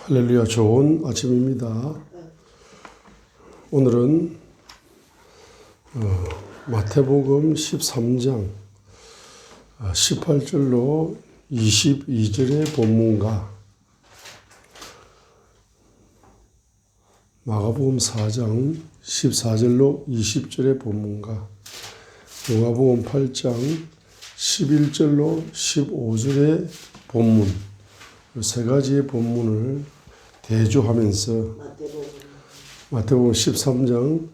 할렐루야, 좋은 아침입니다. 오늘은 마태복음 13장 18절로 22절의 본문과 마가복음 4장 14절로 20절의 본문과 누가복음 8장 11절로 15절의 본문, 세 가지의 본문을 대조하면서 마태복음 13장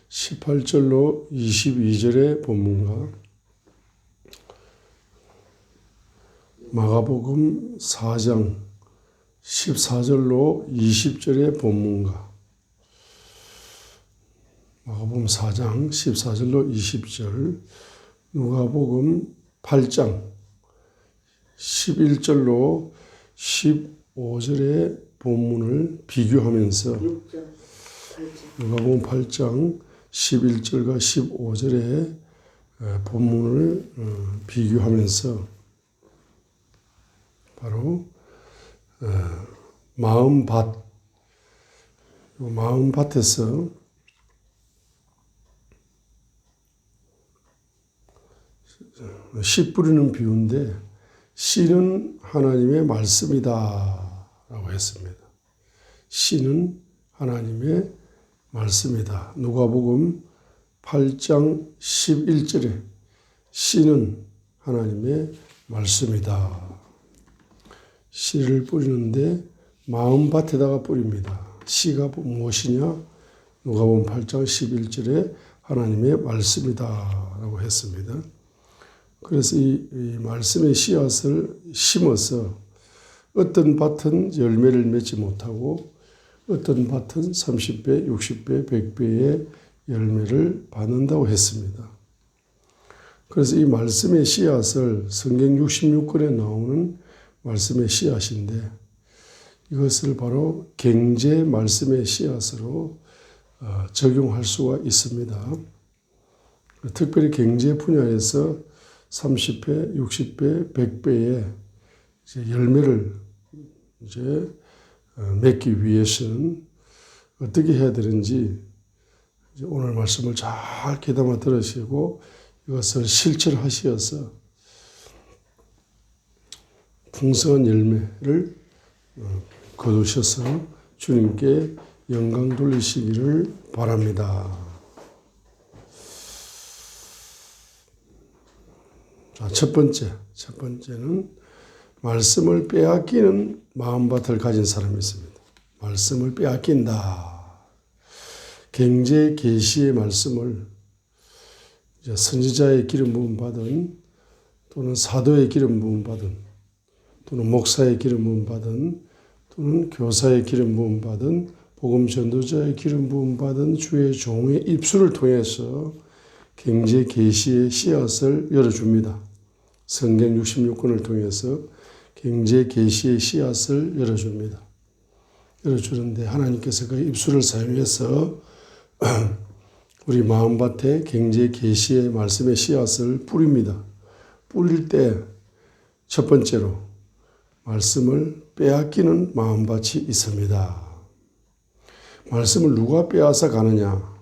18절로 22절의 본문과 마가복음 4장 14절로 20절의 본문과 마가복음 4장 14절로 20절, 누가복음 8장 11절로 15절의 본문을 비교하면서 누가복음 8장 11절과 15절의 본문을 비교하면서 바로 마음밭에서 씨 뿌리는 비유인데 씨는 하나님의 말씀이다 라고 했습니다. 씨는 하나님의 말씀이다. 누가복음 8장 11절에 씨는 하나님의 말씀이다. 씨를 뿌리는데 마음밭에다가 뿌립니다. 씨가 무엇이냐? 누가복음 8장 11절에 하나님의 말씀이다 라고 했습니다. 그래서 이 말씀의 씨앗을 심어서 어떤 밭은 열매를 맺지 못하고 어떤 밭은 30배, 60배, 100배의 열매를 받는다고 했습니다. 그래서 이 말씀의 씨앗을 성경 66권에 나오는 말씀의 씨앗인데 이것을 바로 경제 말씀의 씨앗으로 적용할 수가 있습니다. 특별히 경제 분야에서 30배, 60배, 100배의 열매를 맺기 위해서는 어떻게 해야 되는지 오늘 말씀을 잘 귀담아 들으시고 이것을 실천하시어서 풍성한 열매를 거두셔서 주님께 영광 돌리시기를 바랍니다. 자, 첫 번째는 말씀을 빼앗기는 마음밭을 가진 사람이 있습니다. 말씀을 빼앗긴다. 경제 계시의 말씀을 선지자의 기름 부음 받은 또는 사도의 기름 부음 받은 또는 목사의 기름 부음 받은 또는 교사의 기름 부음 받은 복음 전도자의 기름 부음 받은 주의 종의 입술을 통해서 경제 계시의 씨앗을 열어줍니다. 성경 66권을 통해서 경제 계시의 씨앗을 열어줍니다. 열어주는데 하나님께서 그 입술을 사용해서 우리 마음밭에 경제 계시의 말씀의 씨앗을 뿌립니다. 뿌릴 때 첫 번째로 말씀을 빼앗기는 마음밭이 있습니다. 말씀을 누가 빼앗아 가느냐?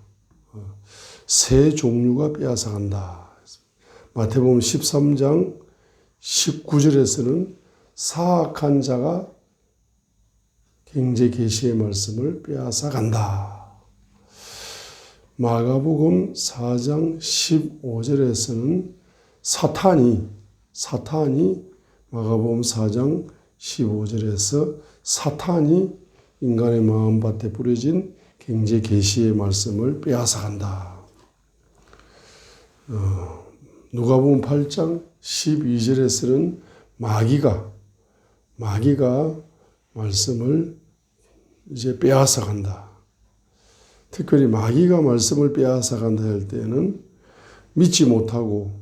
세 종류가 빼앗아 간다. 마태복음 13장 19절에서는 사악한 자가 경제 계시의 말씀을 빼앗아 간다. 마가복음 4장 15절에서는 사탄이 마가복음 4장 15절에서 사탄이 인간의 마음밭에 뿌려진 경제 계시의 말씀을 빼앗아 간다. 누가복음 8장 12절에서는 마귀가 말씀을 빼앗아 간다. 특별히 마귀가 말씀을 빼앗아 간다 할 때는 믿지 못하고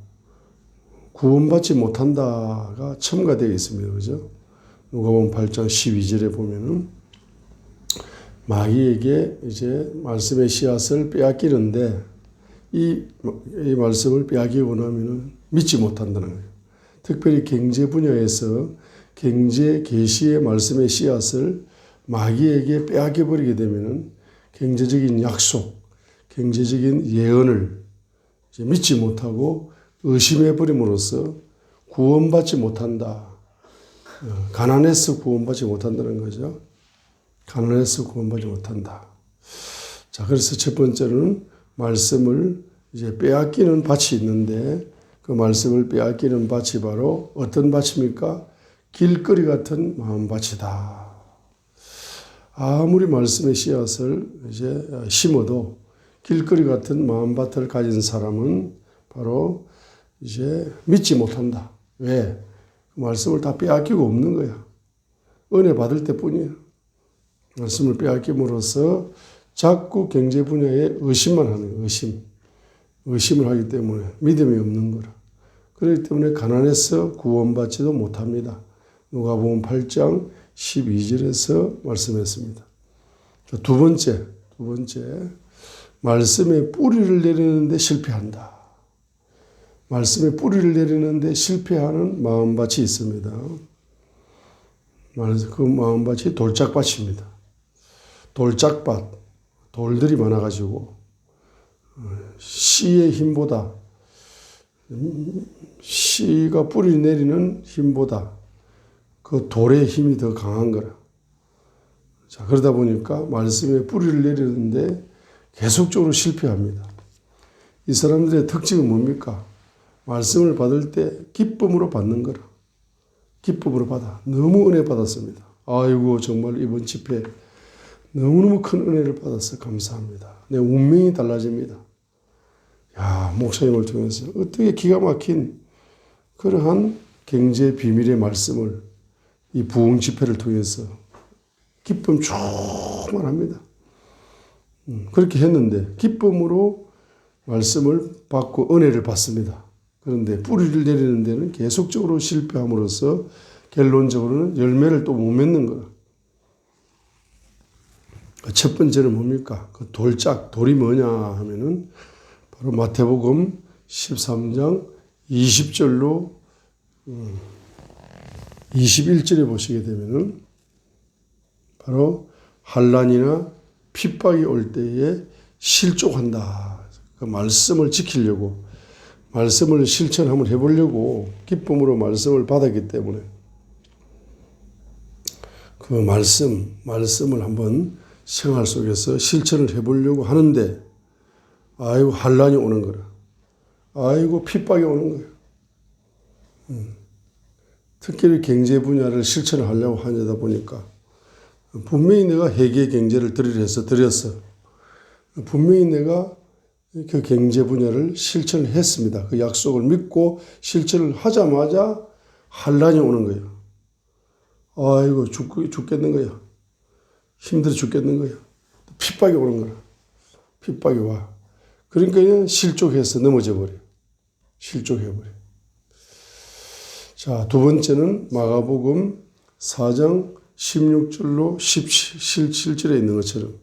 구원받지 못한다가 첨가되어 있습니다. 그죠? 누가복음 8장 12절에 보면은 마귀에게 말씀의 씨앗을 빼앗기는데 이 말씀을 빼앗기고 나면은 믿지 못한다는 거예요. 특별히 경제 분야에서 경제 계시의 말씀의 씨앗을 마귀에게 빼앗겨 버리게 되면은 경제적인 약속, 경제적인 예언을 이제 믿지 못하고 의심해 버림으로써 구원받지 못한다. 가난해서 구원받지 못한다는 거죠. 가난해서 구원받지 못한다. 자, 그래서 첫 번째는 말씀을 이제 빼앗기는 밭이 있는데 그 말씀을 빼앗기는 밭이 바로 어떤 밭입니까? 길거리 같은 마음밭이다. 아무리 말씀의 씨앗을 이제 심어도 길거리 같은 마음밭을 가진 사람은 바로 이제 믿지 못한다. 왜? 그 말씀을 다 빼앗기고 없는 거야. 은혜 받을 때뿐이야. 말씀을 빼앗김으로써 자꾸 경제 분야에 의심만 하는 거야. 의심을 하기 때문에 믿음이 없는 거라. 그렇기 때문에 가난해서 구원받지도 못합니다. 누가복음 8장 12절에서 말씀했습니다. 두 번째, 말씀에 뿌리를 내리는데 실패한다. 말씀에 뿌리를 내리는데 실패하는 마음밭이 있습니다. 그 마음밭이 돌짝밭입니다. 돌짝밭, 돌들이 많아가지고 씨의 힘보다, 씨가 뿌리 내리는 힘보다 그 돌의 힘이 더 강한 거라. 자, 그러다 보니까 말씀에 뿌리를 내리는데 계속적으로 실패합니다. 이 사람들의 특징은 뭡니까? 말씀을 받을 때 기쁨으로 받는 거라. 기쁨으로 받아. 너무 은혜 받았습니다. 아이고, 정말 이번 집회 너무너무 큰 은혜를 받아서 감사합니다. 내 운명이 달라집니다. 야, 목사님을 통해서 어떻게 기가 막힌 그러한 경제 비밀의 말씀을 이 부흥 집회를 통해서 기쁨 충만합니다. 그렇게 했는데 기쁨으로 말씀을 받고 은혜를 받습니다. 그런데 뿌리를 내리는 데는 계속적으로 실패함으로써 결론적으로는 열매를 또 못 맺는 거야. 첫 번째는 뭡니까? 그 돌이 뭐냐 하면은 바로 마태복음 13장 20절로 21절에 보시게 되면은 바로 환난이나 핍박이 올 때에 실족한다. 그 말씀을 지키려고, 말씀을 실천 한번 해보려고 기쁨으로 말씀을 받았기 때문에 그 말씀을 한번 생활 속에서 실천을 해보려고 하는데 아이고 환난이 오는 거라. 아이고 핍박이 오는 거야. 특히 경제 분야를 실천을 하려고 하다 보니까 분명히 내가 회계 경제를 드렸어. 분명히 내가 그 경제 분야를 실천을 했습니다. 그 약속을 믿고 실천을 하자마자 환난이 오는 거예요. 아이고 죽겠는 거야. 힘들어 죽겠는 거야. 핍박이 오는 거야. 핍박이 와. 그러니까 그냥 실족해서 넘어져 버려. 실족해버려. 자, 두 번째는 마가복음 4장 16절로 17절에 있는 것처럼,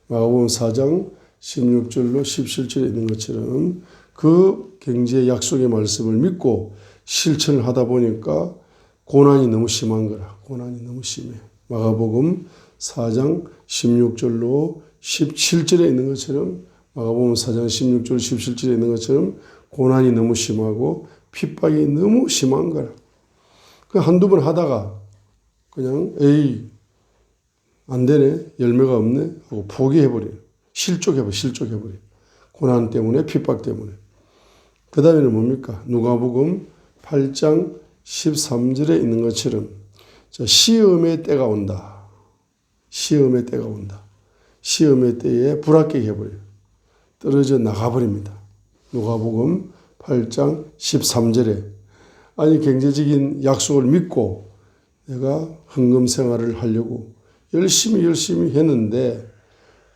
마가복음 4장 16절로 17절에 있는 것처럼 그 경제 약속의 말씀을 믿고 실천을 하다 보니까 고난이 너무 심한 거라. 고난이 너무 심해. 마가복음 4장 16절로 17절에 있는 것처럼, 마가복음 4장 16절 17절에 있는 것처럼 고난이 너무 심하고 핍박이 너무 심한 거라. 그 한두 번 하다가 그냥 에이 안 되네, 열매가 없네 하고 포기해버려요. 실족해버려. 고난 때문에, 핍박 때문에. 그 다음에는 뭡니까? 누가복음 8장 13절에 있는 것처럼 시험의 때가 온다. 시험의 때가 온다. 시험의 때에 불합격해 해버려요. 떨어져 나가버립니다. 누가복음 8장 13절에 아니 경제적인 약속을 믿고 내가 헌금 생활을 하려고 열심히 했는데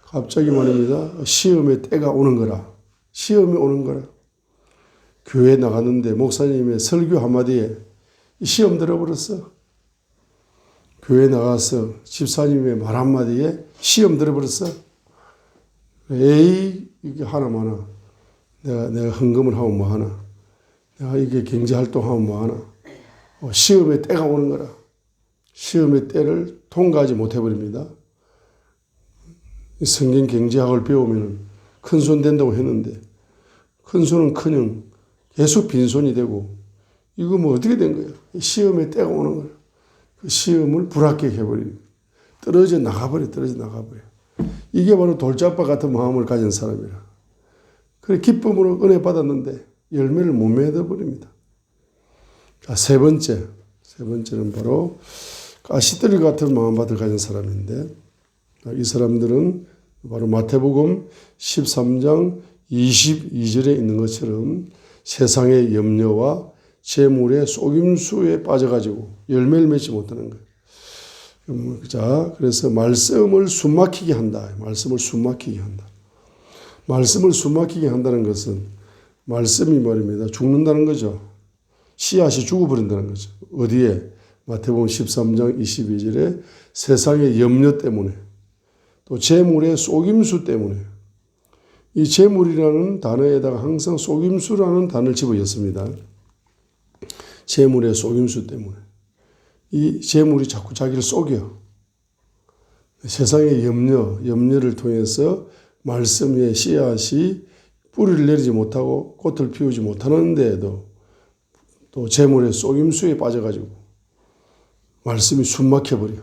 갑자기 말입니다. 시험의 때가 오는 거라. 시험이 오는 거라. 교회 나갔는데 목사님의 설교 한마디에 시험 들어버렸어. 교회 나가서 집사님의 말 한마디에 시험 들어버렸어. 에이 이게 하나마나 내가 헌금을 하면 뭐하나, 내가 이게 경제활동하면 뭐하나. 시험의 때가 오는 거라. 시험의 때를 통과하지 못해버립니다. 성경 경제학을 배우면 큰손 된다고 했는데 큰손은 커녕 계속 빈손이 되고 이거 뭐 어떻게 된 거야? 시험의 때가 오는 거야. 그 시험을 불합격해버리는 거야. 떨어져 나가버려. 이게 바로 돌짝바 같은 마음을 가진 사람이라. 그래 기쁨으로 은혜 받았는데 열매를 못 맺어버립니다. 자, 세 번째는 바로 가시떨이 같은 마음밭을 가진 사람인데 이 사람들은 바로 마태복음 13장 22절에 있는 것처럼 세상의 염려와 재물의 속임수에 빠져가지고 열매를 맺지 못하는 거예요. 자, 그래서 말씀을 숨막히게 한다. 말씀을 숨막히게 한다는 것은 말씀이 말입니다. 죽는다는 거죠. 씨앗이 죽어버린다는 거죠. 어디에? 마태복음 13장 22절에 세상의 염려 때문에 또 재물의 속임수 때문에 이 재물이라는 단어에다가 항상 속임수라는 단어를 집어넣습니다. 재물의 속임수 때문에 이 재물이 자꾸 자기를 속여 세상의 염려를 통해서 말씀의 씨앗이 뿌리를 내리지 못하고 꽃을 피우지 못하는 데에도 또 재물의 속임수에 빠져가지고 말씀이 숨막혀버려.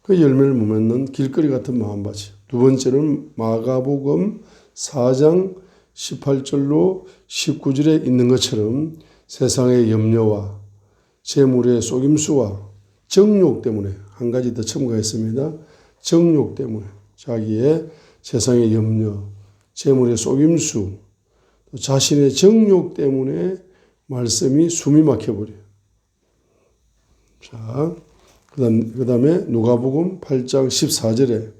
그 열매를 못 맺는 길거리 같은 마음밭이. 두 번째는 마가복음 4장 18절로 19절에 있는 것처럼 세상의 염려와 재물의 속임수와 정욕 때문에 한 가지 더 첨가했습니다. 정욕 때문에 자기의 세상의 염려, 재물의 속임수, 또 자신의 정욕 때문에 말씀이 숨이 막혀버려요. 자, 그 다음에 누가복음 8장 14절에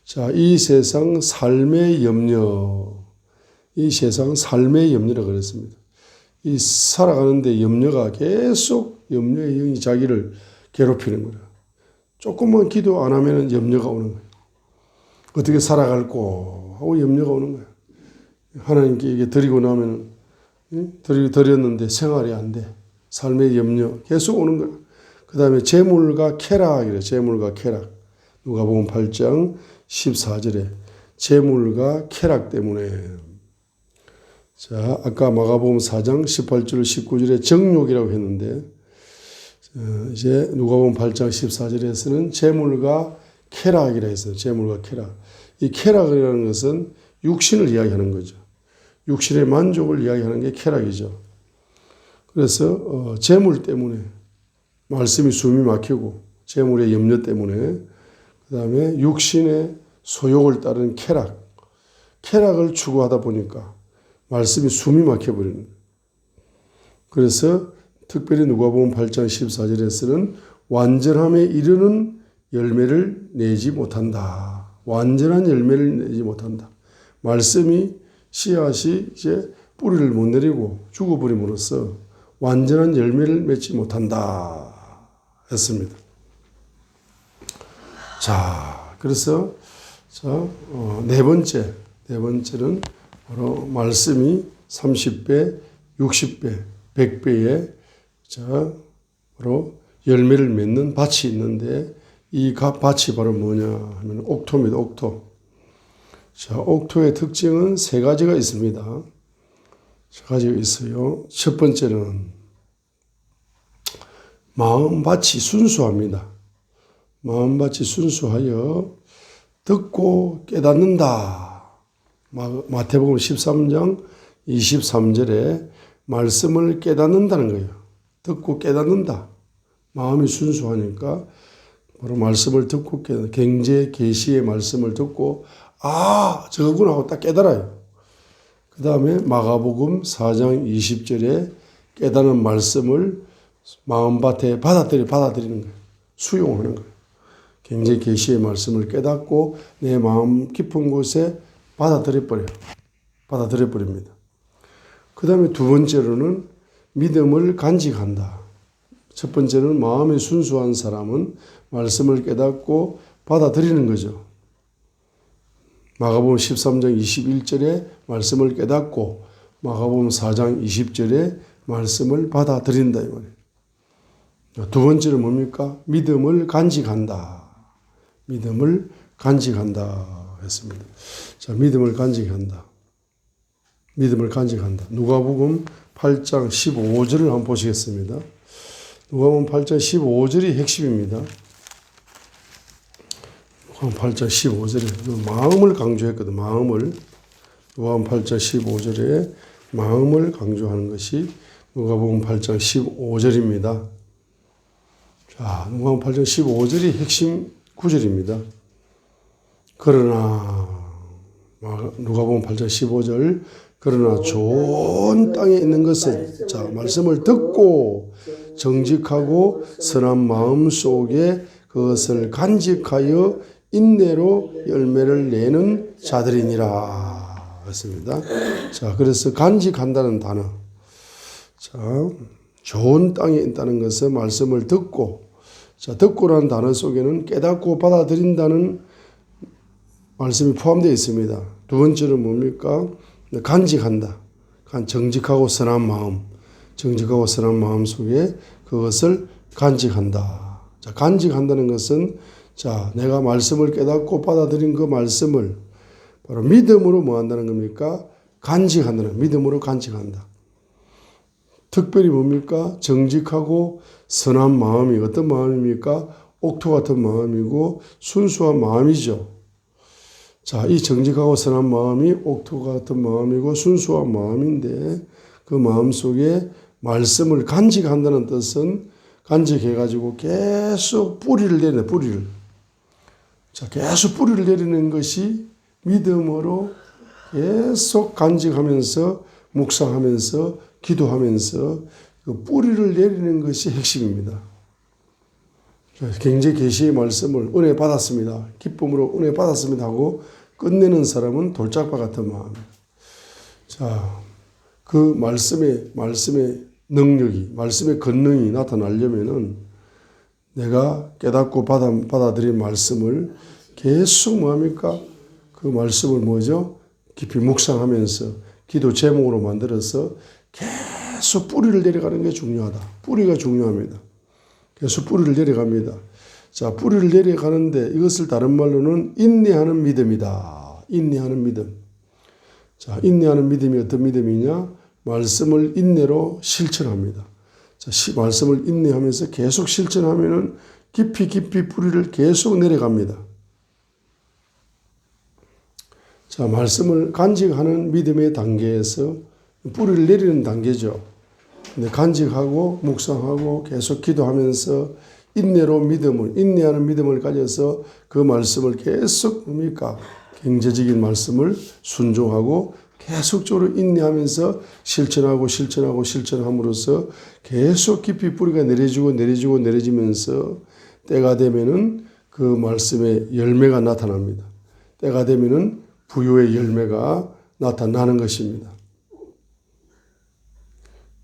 자, 이 세상 삶의 염려라고 그랬습니다. 이 살아가는데 염려가 계속 염려의 영이 자기를 괴롭히는 거예요. 조금만 기도 안 하면 염려가 오는 거예요. 어떻게 살아갈꼬 하고 염려가 오는 거예요. 하나님께 이게 드리고 나면 드렸는데 생활이 안 돼. 삶의 염려 계속 오는 거예요. 그 다음에 재물과 쾌락이래요. 재물과 쾌락. 누가복음 8장 14절에 재물과 쾌락 때문에 자, 아까 마가복음 4장 18절 19절에 정욕이라고 했는데 이제 누가복음 8장 14절에서는 재물과 쾌락이라 했어요. 재물과 쾌락. 이 쾌락이라는 것은 육신을 이야기하는 거죠. 육신의 만족을 이야기하는 게 쾌락이죠. 그래서 재물 때문에 말씀이 숨이 막히고 재물의 염려 때문에 그 다음에 육신의 소욕을 따르는 쾌락을 추구하다 보니까 말씀이 숨이 막혀버리는 거예요. 그래서 특별히 누가복음 8장 14절에서는 완전함에 이르는 열매를 내지 못한다. 완전한 열매를 내지 못한다. 말씀이 씨앗이 이제 뿌리를 못 내리고 죽어버림으로써 완전한 열매를 맺지 못한다 했습니다. 자, 그래서 네 번째는 바로 말씀이 30배, 60배, 100배의 바로 열매를 맺는 밭이 있는데 이 밭이 바로 뭐냐 하면 옥토입니다. 옥토. 자, 옥토의 특징은 세 가지가 있습니다. 세 가지가 있어요. 첫 번째는 마음밭이 순수합니다. 마음밭이 순수하여 듣고 깨닫는다. 마태복음 13장 23절에 말씀을 깨닫는다는 거예요. 듣고 깨닫는다. 마음이 순수하니까 바로 말씀을 듣고 깨닫는 경제 계시의 말씀을 듣고 저거구나 하고 딱 깨달아요. 그 다음에 마가복음 4장 20절에 깨닫는 말씀을 마음밭에 받아들이는 거예요. 수용하는 거예요. 경제 계시의 말씀을 깨닫고 내 마음 깊은 곳에 받아들여버립니다. 그 다음에 두 번째로는 믿음을 간직한다. 첫 번째는 마음이 순수한 사람은 말씀을 깨닫고 받아들이는 거죠. 마가복음 13장 21절에 말씀을 깨닫고 마가복음 4장 20절에 말씀을 받아들인다 이 말이에요. 두 번째는 뭡니까? 믿음을 간직한다. 믿음을 간직한다 했습니다. 자, 믿음을 간직한다. 믿음을 간직한다. 누가복음 8장 15절을 한번 보시겠습니다. 누가복음 8장 15절이 핵심입니다. 누가복음 8장 15절에 마음을 강조했거든. 마음을. 누가복음 8장 15절에 마음을 강조하는 것이 누가복음 8장 15절입니다. 자, 누가복음 8장 15절이 핵심 구절입니다. 그러나 누가복음 8장 15절 그러나 좋은 땅에 있는 것은 자 말씀을 듣고 정직하고 선한 마음 속에 그것을 간직하여 인내로 열매를 내는 자들이니라 했습니다. 자, 그래서 간직한다는 단어. 자, 좋은 땅에 있다는 것은 말씀을 듣고, 자, 듣고라는 단어 속에는 깨닫고 받아들인다는 말씀이 포함되어 있습니다. 두 번째는 뭡니까? 간직한다. 정직하고 선한 마음. 정직하고 선한 마음 속에 그것을 간직한다. 자, 간직한다는 것은 자, 내가 말씀을 깨닫고 받아들인 그 말씀을 바로 믿음으로 뭐 한다는 겁니까? 간직한다는, 믿음으로 간직한다. 특별히 뭡니까? 정직하고 선한 마음이 어떤 마음입니까? 옥토 같은 마음이고 순수한 마음이죠. 자, 이 정직하고 선한 마음이 옥토 같은 마음이고 순수한 마음인데 그 마음 속에 말씀을 간직한다는 뜻은 간직해가지고 계속 뿌리를 내리는 뿌리를. 자, 계속 뿌리를 내리는 것이 믿음으로 계속 간직하면서 묵상하면서 기도하면서 그 뿌리를 내리는 것이 핵심입니다. 경제 계시의 말씀을 은혜 받았습니다. 기쁨으로 은혜 받았습니다 하고 끝내는 사람은 돌짝바 같은 마음이에요. 자, 그 말씀의 능력이, 말씀의 권능이 나타나려면은 내가 깨닫고 받아들인 말씀을 계속 뭐합니까? 그 말씀을 뭐죠? 깊이 묵상하면서 기도 제목으로 만들어서 계속 뿌리를 내려가는 게 중요하다. 뿌리가 중요합니다. 계속 뿌리를 내려갑니다. 자, 뿌리를 내려가는데 이것을 다른 말로는 인내하는 믿음이다. 인내하는 믿음. 자, 인내하는 믿음이 어떤 믿음이냐? 말씀을 인내로 실천합니다. 자, 말씀을 인내하면서 계속 실천하면은 깊이 뿌리를 계속 내려갑니다. 자, 말씀을 간직하는 믿음의 단계에서 뿌리를 내리는 단계죠. 근데 간직하고 묵상하고 계속 기도하면서 인내하는 믿음을 가져서 그 말씀을 계속 뭡니까? 경제적인 말씀을 순종하고 계속적으로 인내하면서 실천함으로써 계속 깊이 뿌리가 내려지면서 때가 되면은 그 말씀의 열매가 나타납니다. 때가 되면은 부요의 열매가 나타나는 것입니다.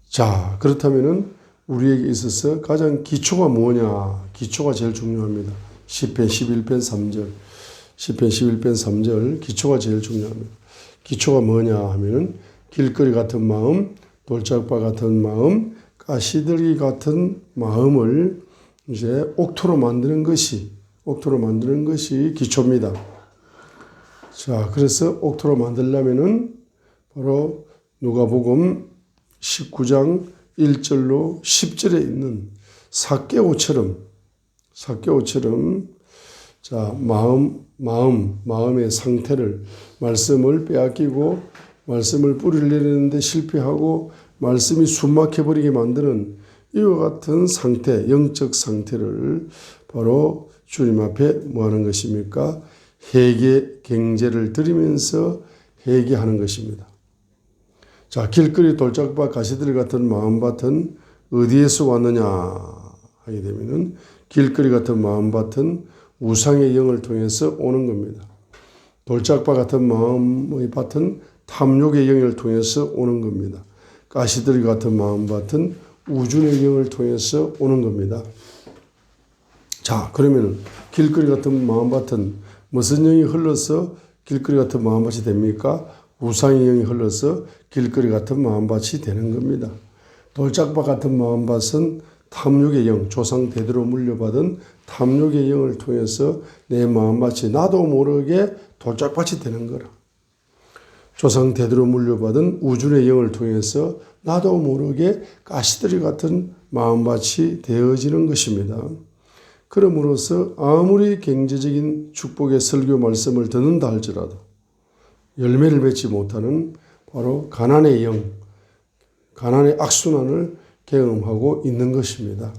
자, 그렇다면은 우리에게 있어서 가장 기초가 뭐냐? 기초가 제일 중요합니다. 시편 11편 3절. 시편 11편 3절 기초가 제일 중요합니다. 기초가 뭐냐 하면은 길거리 같은 마음, 돌짝바 같은 마음, 가시들기 같은 마음을 이제 옥토로 만드는 것이 기초입니다. 자, 그래서 옥토로 만들려면은 바로 누가복음 19장 1절로 10절에 있는 삭개오처럼 자, 마음의 상태를 말씀을 빼앗기고 말씀을 뿌리를 내리는데 실패하고 말씀이 숨막혀버리게 만드는 이와 같은 상태, 영적 상태를 바로 주님 앞에 뭐 하는 것입니까? 회개, 경제를 드리면서 회개하는 것입니다. 자, 길거리 돌짝밭 가시들 같은 마음밭은 어디에서 왔느냐 하게 되면은 길거리 같은 마음밭은 우상의 영을 통해서 오는 겁니다. 돌짝밭 같은 마음의 밭은 탐욕의 영을 통해서 오는 겁니다. 가시들 같은 마음밭은 우준의 영을 통해서 오는 겁니다. 자, 그러면 길거리 같은 마음밭은 무슨 영이 흘러서 길거리 같은 마음밭이 됩니까? 우상의 영이 흘러서 길거리 같은 마음밭이 되는 겁니다. 돌짝밭 같은 마음밭은 탐욕의 영, 조상 대대로 물려받은 탐욕의 영을 통해서 내 마음밭이 나도 모르게 돌짝밭이 되는 거라. 조상 대대로 물려받은 우준의 영을 통해서 나도 모르게 가시더리 같은 마음밭이 되어지는 것입니다. 그럼으로써 아무리 경제적인 축복의 설교 말씀을 듣는다 할지라도 열매를 맺지 못하는 바로 가난의 영, 가난의 악순환을 경험하고 있는 것입니다.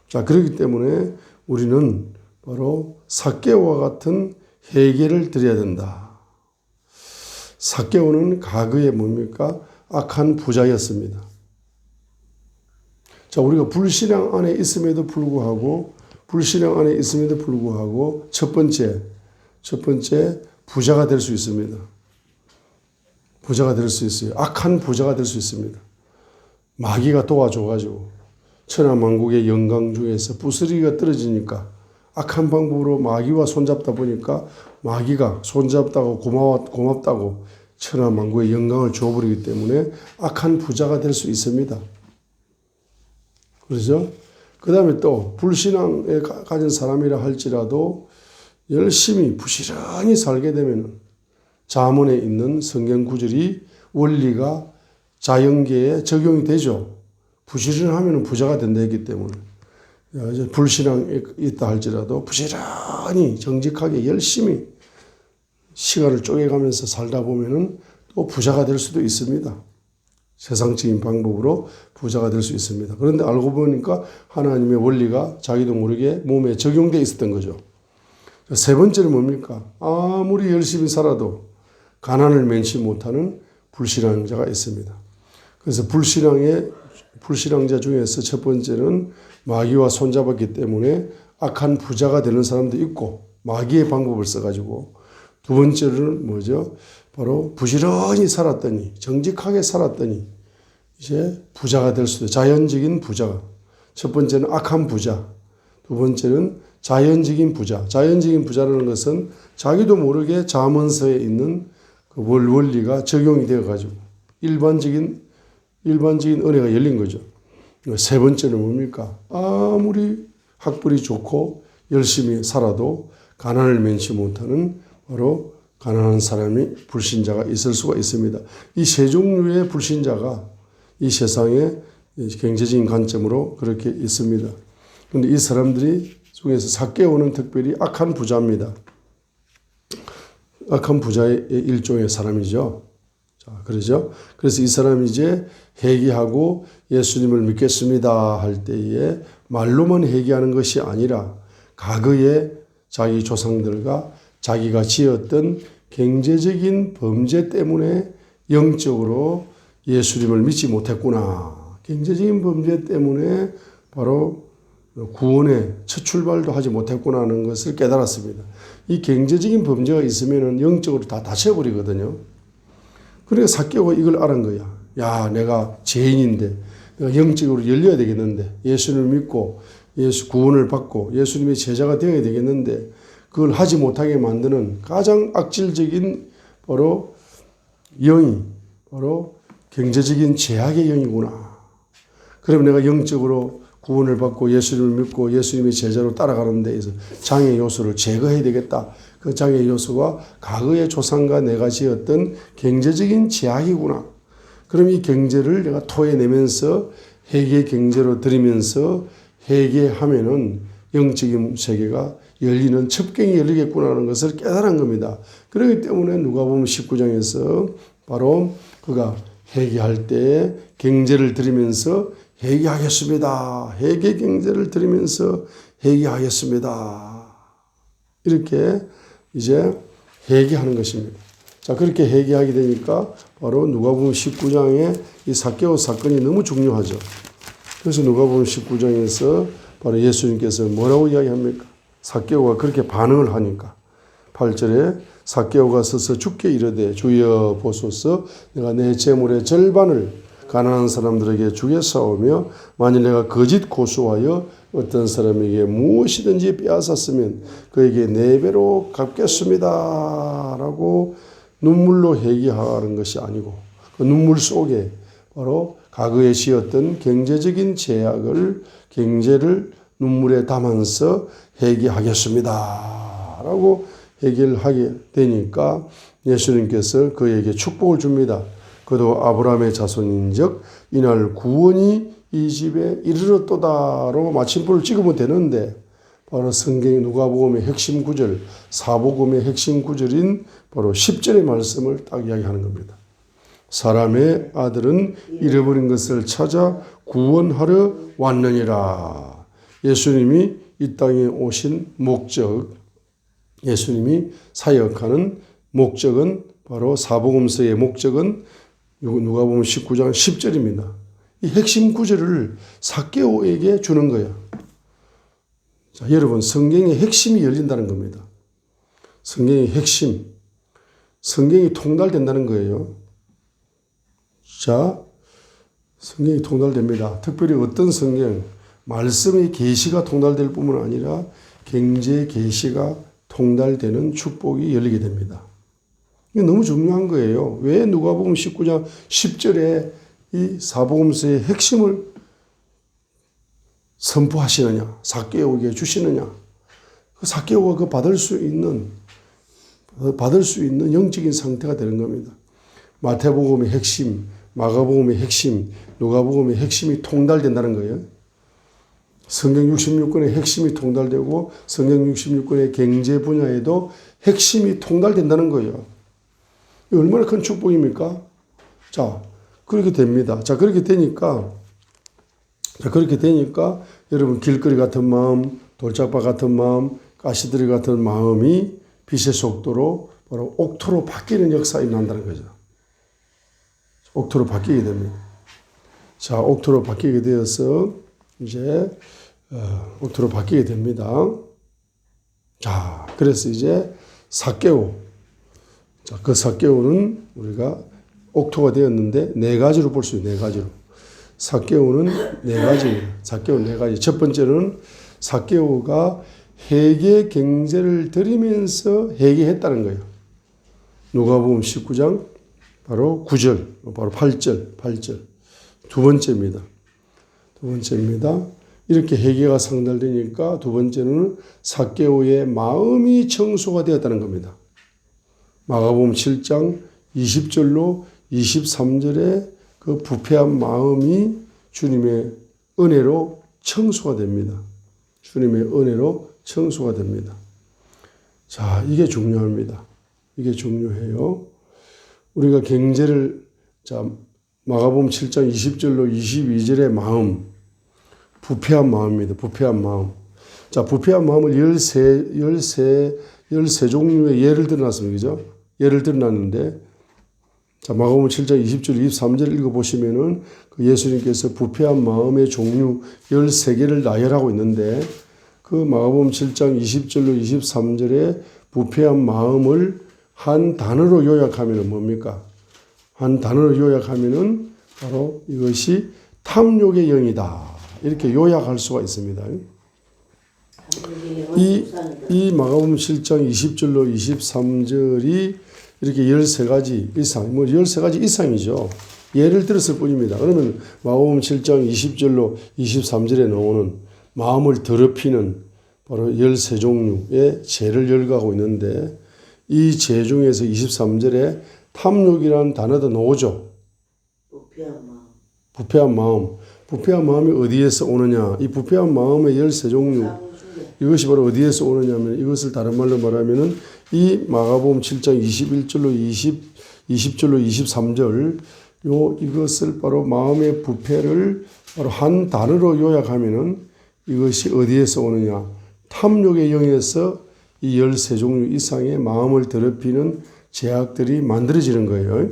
자, 그렇기 때문에 우리는 바로 삭개오와 같은 회개를 드려야 된다. 삭개오는 과거에 뭡니까? 악한 부자였습니다. 자, 우리가 불신앙 안에 있음에도 불구하고 첫 번째 부자가 될 수 있습니다. 부자가 될 수 있어요. 악한 부자가 될 수 있습니다. 마귀가 도와줘가지고 천하만국의 영광 중에서 부스러기가 떨어지니까 악한 방법으로 마귀와 손잡다 보니까 마귀가 손잡다고 고맙다고 천하만국의 영광을 줘버리기 때문에 악한 부자가 될 수 있습니다. 그렇죠? 그 다음에 또 불신앙에 가진 사람이라 할지라도 열심히 부지런히 살게 되면 잠언에 있는 성경 구절이 원리가 자연계에 적용이 되죠. 부지런하면 부자가 된다 했기 때문에 불신앙에 있다 할지라도 부지런히 정직하게 열심히 시간을 쪼개가면서 살다 보면은 또 부자가 될 수도 있습니다. 세상적인 방법으로 부자가 될 수 있습니다. 그런데 알고 보니까 하나님의 원리가 자기도 모르게 몸에 적용되어 있었던 거죠. 세 번째는 뭡니까? 아무리 열심히 살아도 가난을 면치 못하는 불신앙자가 있습니다. 그래서 불신앙자 중에서 첫 번째는 마귀와 손잡았기 때문에 악한 부자가 되는 사람도 있고 마귀의 방법을 써가지고 두 번째는 뭐죠? 바로 부지런히 살았더니 정직하게 살았더니 이제 부자가 될 수도 자연적인 부자가 첫 번째는 악한 부자 두 번째는 자연적인 부자. 자연적인 부자라는 것은 자기도 모르게 잠언서에 있는 그 원리가 적용이 되어가지고 일반적인 은혜가 열린 거죠. 세 번째는 뭡니까? 아무리 학벌이 좋고 열심히 살아도 가난을 면치 못하는 바로 가난한 사람이 불신자가 있을 수가 있습니다. 이 세 종류의 불신자가 이 세상에 경제적인 관점으로 그렇게 있습니다. 그런데 이 사람들이 중에서 삭개오는 특별히 악한 부자입니다. 악한 부자의 일종의 사람이죠. 자, 그러죠. 그래서 이 사람이 이제 회개하고 예수님을 믿겠습니다 할 때에 말로만 회개하는 것이 아니라 과거에 자기 조상들과 자기가 지었던 경제적인 범죄 때문에 영적으로 예수님을 믿지 못했구나. 경제적인 범죄 때문에 바로 구원의 첫 출발도 하지 못했구나 하는 것을 깨달았습니다. 이 경제적인 범죄가 있으면 영적으로 다 닫혀버리거든요. 그러니까 삭개오가 이걸 알은 거야. 야, 내가 죄인인데 내가 영적으로 열려야 되겠는데 예수님을 믿고 예수 구원을 받고 예수님의 제자가 되어야 되겠는데 그걸 하지 못하게 만드는 가장 악질적인 바로 영이 바로 경제적인 제약의 영이구나. 그럼 내가 영적으로 구원을 받고 예수님을 믿고 예수님의 제자로 따라가는 데에서 장애 요소를 제거해야 되겠다. 그 장애 요소가 과거의 조상과 내가 지었던 경제적인 제약이구나. 그럼 이 경제를 내가 토해내면서 회개 경제로 들이면서 회개하면은 영적인 세계가 열리는 첩경이 열리겠구나 하는 것을 깨달은 겁니다. 그렇기 때문에 누가복음 19장에서 바로 그가 회개할 때 경제를 드리면서 회개하겠습니다. 회개 경제를 드리면서 회개하겠습니다. 이렇게 이제 회개하는 것입니다. 자, 그렇게 회개하게 되니까 바로 누가복음 19장에 이 삭개오 사건이 너무 중요하죠. 그래서 누가복음 19장에서 바로 예수님께서 뭐라고 이야기합니까? 삭개오가 그렇게 반응을 하니까 8절에 삭개오가 서서 주께 이르되 주여 보소서 내가 내 재물의 절반을 가난한 사람들에게 주겠사오며 만일 내가 거짓 고소하여 어떤 사람에게 무엇이든지 빼앗았으면 그에게 4배로 갚겠습니다 라고 눈물로 회개하는 것이 아니고 그 눈물 속에 바로 과거에 지었던 경제적인 제약을 경제를 눈물에 담아서 해결하겠습니다 라고 해결하게 되니까 예수님께서 그에게 축복을 줍니다. 그도 아브라함의 자손인즉 이날 구원이 이 집에 이르렀도다라고 마침표를 찍으면 되는데 바로 성경의 누가복음의 핵심 구절, 사복음의 핵심 구절인 바로 10절의 말씀을 딱 이야기하는 겁니다. 사람의 아들은 잃어버린 것을 찾아 구원하러 왔느니라. 예수님이 이 땅에 오신 목적, 예수님이 사역하는 목적은 바로 사복음서의 목적은 누가복음 19장 10절입니다. 이 핵심 구절을 삭개오에게 주는 거예요. 자, 여러분, 성경의 핵심이 열린다는 겁니다. 성경의 핵심, 성경이 통달된다는 거예요. 자, 성경이 통달됩니다. 특별히 어떤 성경, 말씀의 계시가 통달될 뿐만 아니라 경제 계시가 통달되는 축복이 열리게 됩니다. 이게 너무 중요한 거예요. 왜 누가복음 19장 10절에 이 사복음서의 핵심을 선포하시느냐, 삭개오에게 주시느냐. 그 삭개오가 그 받을 수 있는 영적인 상태가 되는 겁니다. 마태복음의 핵심, 마가복음의 핵심, 누가복음의 핵심이 통달된다는 거예요. 성경 66권의 핵심이 통달되고 성경 66권의 경제 분야에도 핵심이 통달된다는 거예요. 이 얼마나 큰 축복입니까? 자, 그렇게 됩니다. 자, 그렇게 되니까 여러분 길거리 같은 마음, 돌짝바 같은 마음, 가시드리 같은 마음이 빛의 속도로 바로 옥토로 바뀌는 역사가 일어난다는 거죠. 옥토로 바뀌게 됩니다. 자, 옥토로 바뀌게 되어서 이제 옥토로 바뀌게 됩니다. 자, 그래서 이제 삭개오. 자, 그 삭개오는 우리가 옥토가 되었는데 네 가지로 볼 수 있어요. 네 가지로. 삭개오는 네 가지예요. 삭개오는 네 가지. 첫 번째는 삭개오가 회개 경제를 드리면서 회개했다는 거예요. 누가복음 19장 바로 9절, 바로 8절. 두 번째입니다. 이렇게 회개가 상달되니까 두 번째는 삭개오의 마음이 청소가 되었다는 겁니다. 마가복음 7장 20절로 23절에 그 부패한 마음이 주님의 은혜로 청소가 됩니다. 주님의 은혜로 청소가 됩니다. 자, 이게 중요합니다. 이게 중요해요. 우리가 경제를, 자, 마가복음 7장 20절로 22절의 마음, 부패한 마음입니다. 부패한 마음. 자, 부패한 마음을 13종류의 예를 들어놨습니다. 그죠? 예를 들어놨는데, 자, 마가복음 7장 20절, 23절 읽어보시면은 그 예수님께서 부패한 마음의 종류 13개를 나열하고 있는데, 그 마가복음 7장 20절로 23절에 부패한 마음을 한 단어로 요약하면은 뭡니까? 한 단어로 요약하면은 바로 이것이 탐욕의 영이다. 이렇게 요약할 수가 있습니다. 이 마가복음 7장 20절로 23절이 이렇게 13가지 이상, 13가지 이상이죠. 예를 들었을 뿐입니다. 그러면 마가복음 7장 20절로 23절에 나오는 마음을 더럽히는 바로 13종류의 죄를 열거하고 있는데 이 죄 중에서 23절에 탐욕이라는 단어도 나오죠. 부패한 마음. 부패한 마음이 어디에서 오느냐. 이 부패한 마음의 13종류. 이것이 바로 어디에서 오느냐면 이것을 다른 말로 말하면은 이 마가복음 7장 21절로 20절로 23절 이것을 바로 마음의 부패를 바로 한 단어로 요약하면은 이것이 어디에서 오느냐. 탐욕의 영에서 이 13종류 이상의 마음을 더럽히는 죄악들이 만들어지는 거예요.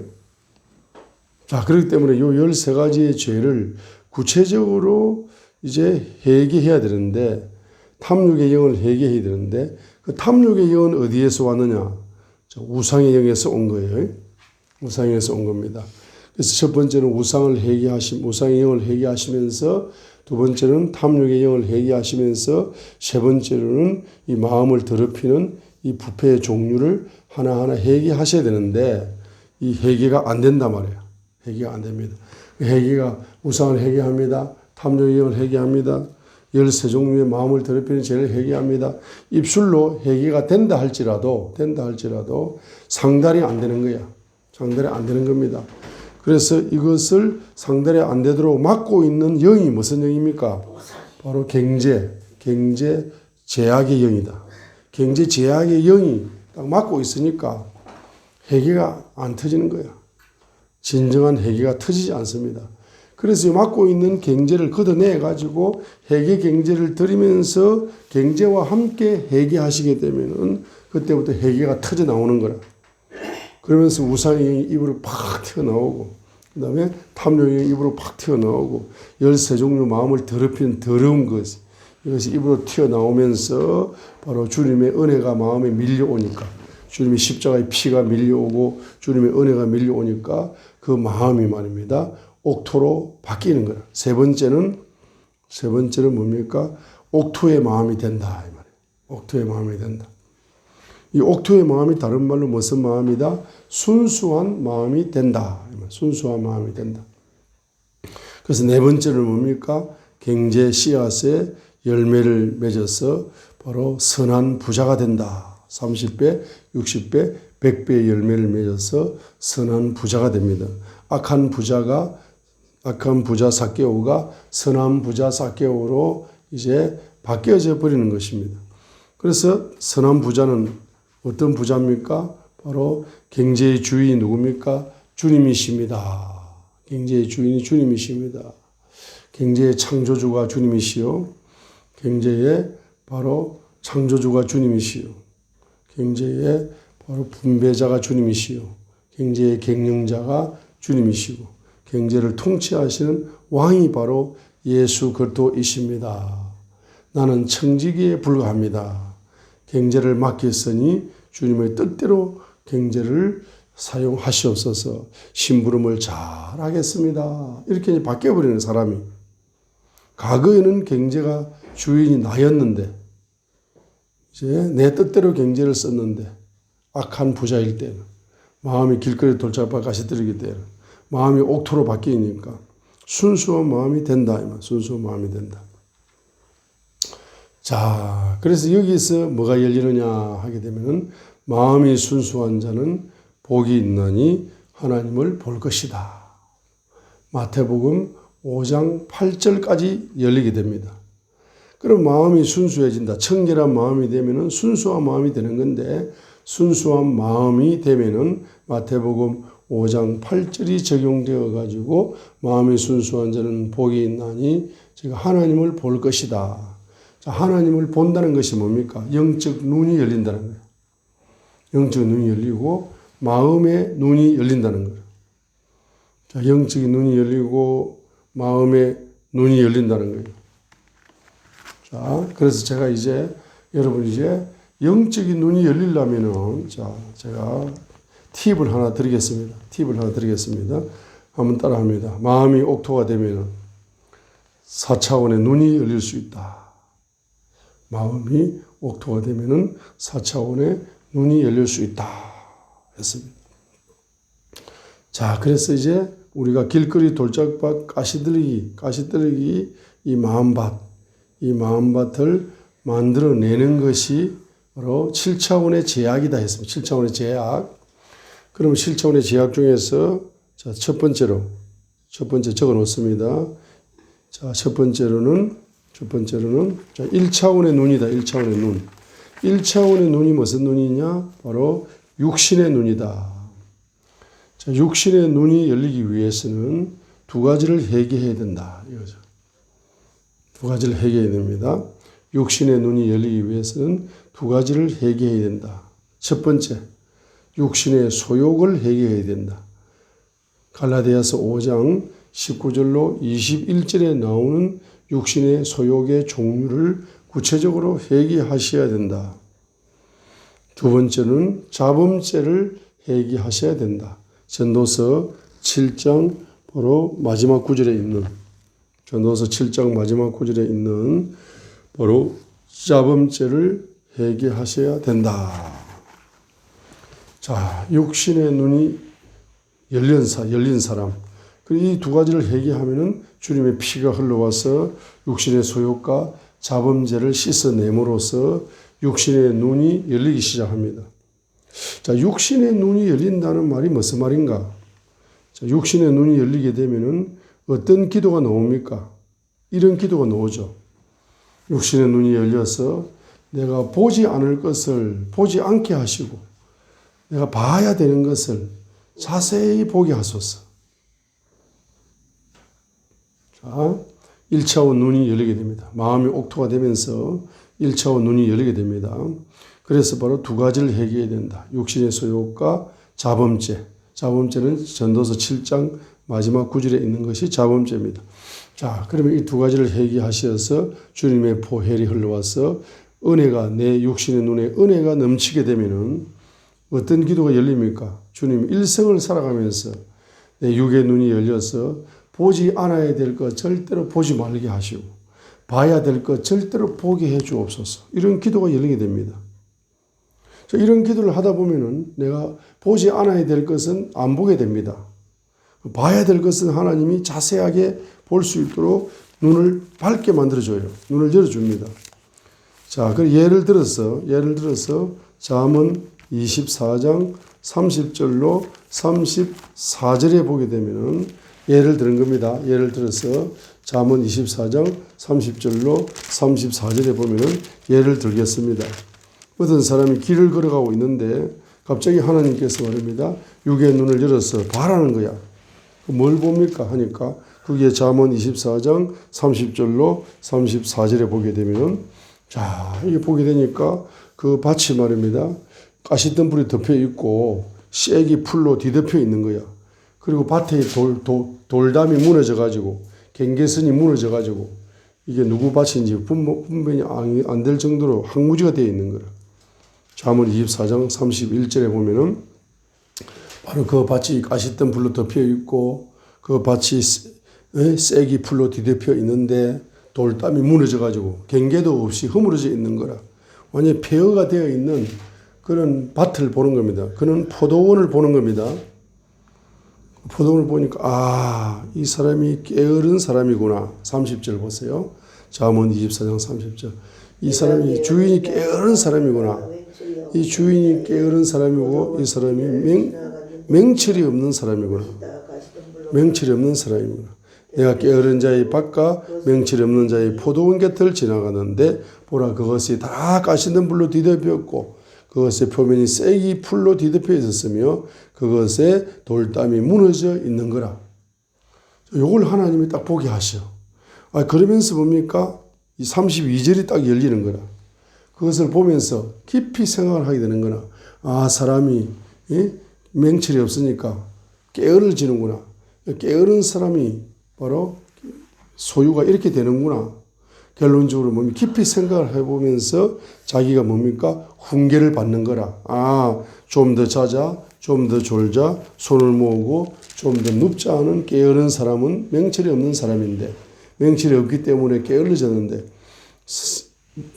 자, 그렇기 때문에 이 13가지의 죄를 구체적으로 이제 회개해야 되는데 탐욕의 영을 회개해야 되는데 그 탐욕의 영은 어디에서 왔느냐? 우상의 영에서 온 거예요. 우상의 영에서 온 겁니다. 그래서 첫 번째는 우상의 영을 회개하시면서 두 번째는 탐욕의 영을 회개하시면서 세 번째로는 이 마음을 더럽히는 이 부패의 종류를 하나하나 회개하셔야 되는데 이 회개가 안 된단 말이에요. 회개가 안 됩니다. 회개가 우상을 회개합니다. 탐욕을 회개합니다. 13종류의 마음을 더럽히는 죄를 회개합니다. 입술로 회개가 된다 할지라도 상달이 안 되는 거야. 상달이 안 되는 겁니다. 그래서 이것을 상달이 안 되도록 막고 있는 영이 무슨 영입니까? 바로 경제 제약의 영이다. 경제 제약의 영이 딱 막고 있으니까 회개가 안 터지는 거야. 진정한 회개가 터지지 않습니다. 그래서 막고 있는 경제를 걷어내 가지고 회개 경제를 드리면서 경제와 함께 회개하시게 되면은 그때부터 회개가 터져 나오는 거라. 그러면서 우상의 영이 입으로 팍 튀어나오고, 그 다음에 탐욕의 영이 입으로 팍 튀어나오고, 13종류 마음을 더럽히는 더러운 것, 이것이 입으로 튀어나오면서 바로 주님의 은혜가 마음에 밀려오니까, 주님의 십자가의 피가 밀려오고 주님의 은혜가 밀려오니까 그 마음이 말입니다. 옥토로 바뀌는 거라. 세 번째는 뭡니까? 옥토의 마음이 된다. 이 말이에요. 옥토의 마음이 된다. 이 옥토의 마음이 다른 말로 무슨 마음이다? 순수한 마음이 된다. 순수한 마음이 된다. 그래서 네 번째는 뭡니까? 경제 씨앗에 열매를 맺어서 바로 선한 부자가 된다. 30배, 60배, 100배의 열매를 맺어서 선한 부자가 됩니다. 악한 부자 삭개오가 선한 부자 삭개오로 이제 바뀌어져 버리는 것입니다. 그래서 선한 부자는 어떤 부자입니까? 바로 경제의 주인이 누굽니까? 주님이십니다. 경제의 주인이 주님이십니다. 경제의 창조주가 주님이시요. 경제의 바로 창조주가 주님이시요. 경제의 바로 분배자가 주님이시요. 경제의 경영자가 주님이시고 경제를 통치하시는 왕이 바로 예수 그리스도이십니다. 나는 청지기에 불과합니다. 경제를 맡겼으니 주님의 뜻대로 경제를 사용하시옵소서. 심부름을 잘 하겠습니다. 이렇게 바뀌어버리는 사람이. 과거에는 경제가 주인이 나였는데 이제 내 뜻대로 경제를 썼는데 악한 부자일 때는 마음이 길거리 돌짝밭 가시들이기 때는 마음이 옥토로 바뀌니까 순수한 마음이 된다. 순수한 마음이 된다. 자, 그래서 여기서 뭐가 열리느냐 하게 되면은 마음이 순수한 자는 복이 있나니 하나님을 볼 것이다. 마태복음 5장 8절까지 열리게 됩니다. 그럼 마음이 순수해진다. 청결한 마음이 되면은 순수한 마음이 되는 건데 순수한 마음이 되면은 마태복음 5장 8절이 적용되어 가지고 마음이 순수한 자는 복이 있나니 제가 하나님을 볼 것이다. 자, 하나님을 본다는 것이 뭡니까? 영적 눈이 열린다는 거예요. 영적 눈이 열리고 마음의 눈이 열린다는 거예요. 자, 영적인 눈이 열리고 마음의 눈이 열린다는 거예요. 자, 그래서 제가 이제 여러분 이제 영적인 눈이 열리려면은 자, 제가 팁을 하나 드리겠습니다. 한번 따라합니다. 마음이 옥토가 되면은 4차원의 눈이 열릴 수 있다. 마음이 옥토가 되면은 4차원의 눈이 열릴 수 있다. 했습니다. 자, 그래서 이제 우리가 길거리 돌짝밭 가시들기 이 마음밭을 만들어내는 것이 바로 7차원의 제약이다 했습니다. 7차원의 제약. 그럼 7차원의 제약 중에서 자, 첫 번째 적어 놓습니다. 자, 첫 번째로는 자, 1차원의 눈이다. 1차원의 눈. 1차원의 눈이 무슨 눈이냐? 바로 육신의 눈이다. 자, 육신의 눈이 열리기 위해서는 두 가지를 회개해야 된다. 이거죠. 두 가지를 회개해야 됩니다. 육신의 눈이 열리기 위해서는 두 가지를 회개해야 된다. 첫 번째, 육신의 소욕을 회개해야 된다. 갈라디아서 5장 19절로 21절에 나오는 육신의 소욕의 종류를 구체적으로 회개하셔야 된다. 두 번째는 자범죄를 회개하셔야 된다. 전도서 7장 바로 마지막 구절에 있는 전도서 7장 마지막 구절에 있는 바로 자범죄를 회개하셔야 된다. 자, 육신의 눈이 열린 사람, 이 두 가지를 회개하면은 주님의 피가 흘러와서 육신의 소욕과 자범죄를 씻어내므로써 육신의 눈이 열리기 시작합니다. 자, 육신의 눈이 열린다는 말이 무슨 말인가? 자, 육신의 눈이 열리게 되면은 어떤 기도가 나옵니까? 이런 기도가 나오죠. 육신의 눈이 열려서 내가 보지 않을 것을 보지 않게 하시고 내가 봐야 되는 것을 자세히 보게 하소서. 자, 1차원 눈이 열리게 됩니다. 마음이 옥토가 되면서 1차원 눈이 열리게 됩니다. 그래서 바로 두 가지를 회개해야 된다. 육신의 소욕과 자범죄. 자범죄는 전도서 7장 마지막 구절에 있는 것이 자범죄입니다. 자, 그러면 이 두 가지를 회개하셔서 주님의 보혈이 흘러와서 은혜가 내 육신의 눈에 은혜가 넘치게 되면은 어떤 기도가 열립니까? 주님 일생을 살아가면서 내 육의 눈이 열려서 보지 않아야 될 것 절대로 보지 말게 하시고 봐야 될 것 절대로 보게 해 주옵소서. 이런 기도가 열리게 됩니다. 이런 기도를 하다 보면은 내가 보지 않아야 될 것은 안 보게 됩니다. 봐야 될 것은 하나님이 자세하게 볼 수 있도록 눈을 밝게 만들어줘요. 눈을 열어줍니다. 자, 그 예를 들어서 잠언 24장 30절로 34절에 보게 되면은 예를 들은 겁니다. 예를 들어서 잠언 24장 30절로 34절에 보면은 예를 들겠습니다. 어떤 사람이 길을 걸어가고 있는데 갑자기 하나님께서 말합니다. 육의 눈을 열어서 봐라는 거야. 뭘 봅니까? 하니까 그게 잠언 24장 30절로 34절에 보게 되면 자, 이게 보게 되니까 그 밭이 말입니다. 가시덤불이 덮여 있고 쐐기 풀로 뒤덮여 있는 거야. 그리고 밭에 돌담이 무너져 가지고 갱계선이 무너져 가지고 이게 누구 밭인지 분별이 안 될 정도로 황무지가 되어 있는 거라. 잠언 24장 31절에 보면은 바로 그 밭이 가시덤불로 덮여 있고 그 밭이 쐐기 풀로 뒤덮여 있는데 돌담이 무너져 가지고 경계도 없이 허물어져 있는 거라. 완전히 폐허가 되어 있는 그런 밭을 보는 겁니다. 그는 포도원을 보는 겁니다. 포도원을 보니까 이 사람이 게으른 사람이구나. 30절 보세요. 잠언 24장 30절. 이 사람이 주인이 게으른 사람이구나. 이 주인이 게으른 사람이고 이 사람이 맹철이 없는 사람이구나. 맹철이 없는 사람이구나. 내가 게으른 자의 밭과 맹철이 없는 자의 포도원 곁을 지나가는데 보라 그것이 다 가시덤불로 뒤덮였고 그것의 표면이 쐐기 풀로 뒤덮여 있었으며 그것에 돌담이 무너져 있는 거라. 요걸 하나님이 딱 보게 하셔. 그러면서 뭡니까? 이 32절이 딱 열리는 거라. 그것을 보면서 깊이 생각을 하게 되는 거나. 사람이 맹철이 없으니까 게으르지는구나. 게으른 사람이 바로 소유가 이렇게 되는구나. 결론적으로 뭡니까? 깊이 생각을 해보면서 자기가 뭡니까? 훈계를 받는 거라. 좀 더 자자, 좀 더 졸자, 손을 모으고 좀 더 눕자 하는 게으른 사람은 맹철이 없는 사람인데 맹철이 없기 때문에 게을러졌는데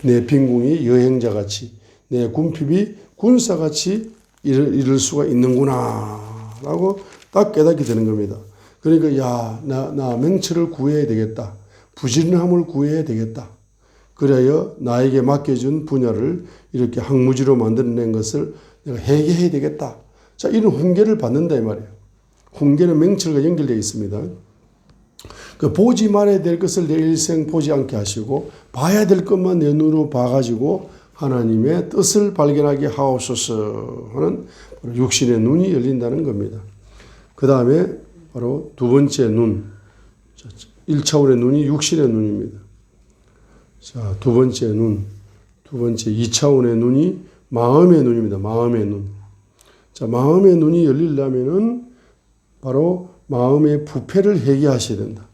내 빈궁이 여행자같이 내 군핍이 군사같이 이럴 수가 있는구나 라고 딱 깨닫게 되는 겁니다. 그러니까 나 맹철을 구해야 되겠다. 부지런함을 구해야 되겠다. 그래야 나에게 맡겨준 분야를 이렇게 항무지로 만들어낸 것을 내가 회개해야 되겠다. 자, 이런 훈계를 받는다 이 말이에요. 훈계는 맹철과 연결되어 있습니다. 보지 말아야 될 것을 내 일생 보지 않게 하시고 봐야 될 것만 내 눈으로 봐가지고 하나님의 뜻을 발견하게 하옵소서 하는 육신의 눈이 열린다는 겁니다. 그 다음에 바로 두 번째 눈. 1차원의 눈이 육신의 눈입니다. 자, 두 번째 눈. 두 번째 2차원의 눈이 마음의 눈입니다. 마음의 눈. 자, 마음의 눈이 열리려면은 바로 마음의 부패를 회개하셔야 된다.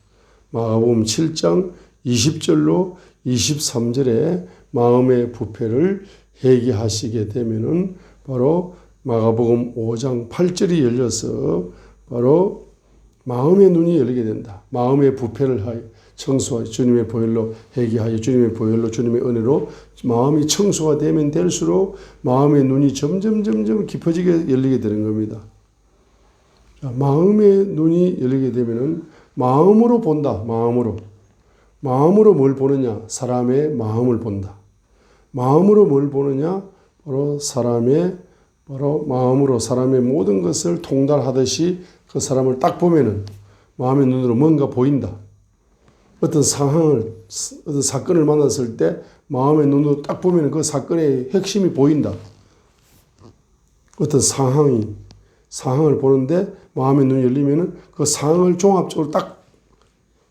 마가복음 7장 20절로 23절에 마음의 부패를 회개하시게 되면은 바로 마가복음 5장 8절이 열려서 바로 마음의 눈이 열리게 된다. 마음의 부패를 하여 청소하여 주님의 보혈로 회개하여 주님의 보혈로 주님의 은혜로 마음이 청소가 되면 될수록 마음의 눈이 점점 깊어지게 열리게 되는 겁니다. 자, 마음의 눈이 열리게 되면은 마음으로 본다. 마음으로 뭘 보느냐? 사람의 마음을 본다. 마음으로 뭘 보느냐? 바로 마음으로 사람의 모든 것을 통달하듯이 그 사람을 딱 보면은 마음의 눈으로 뭔가 보인다. 어떤 사건을 만났을 때 마음의 눈으로 딱 보면 그 사건의 핵심이 보인다. 어떤 상황을 보는데 마음의 눈이 열리면은 그 상황을 종합적으로 딱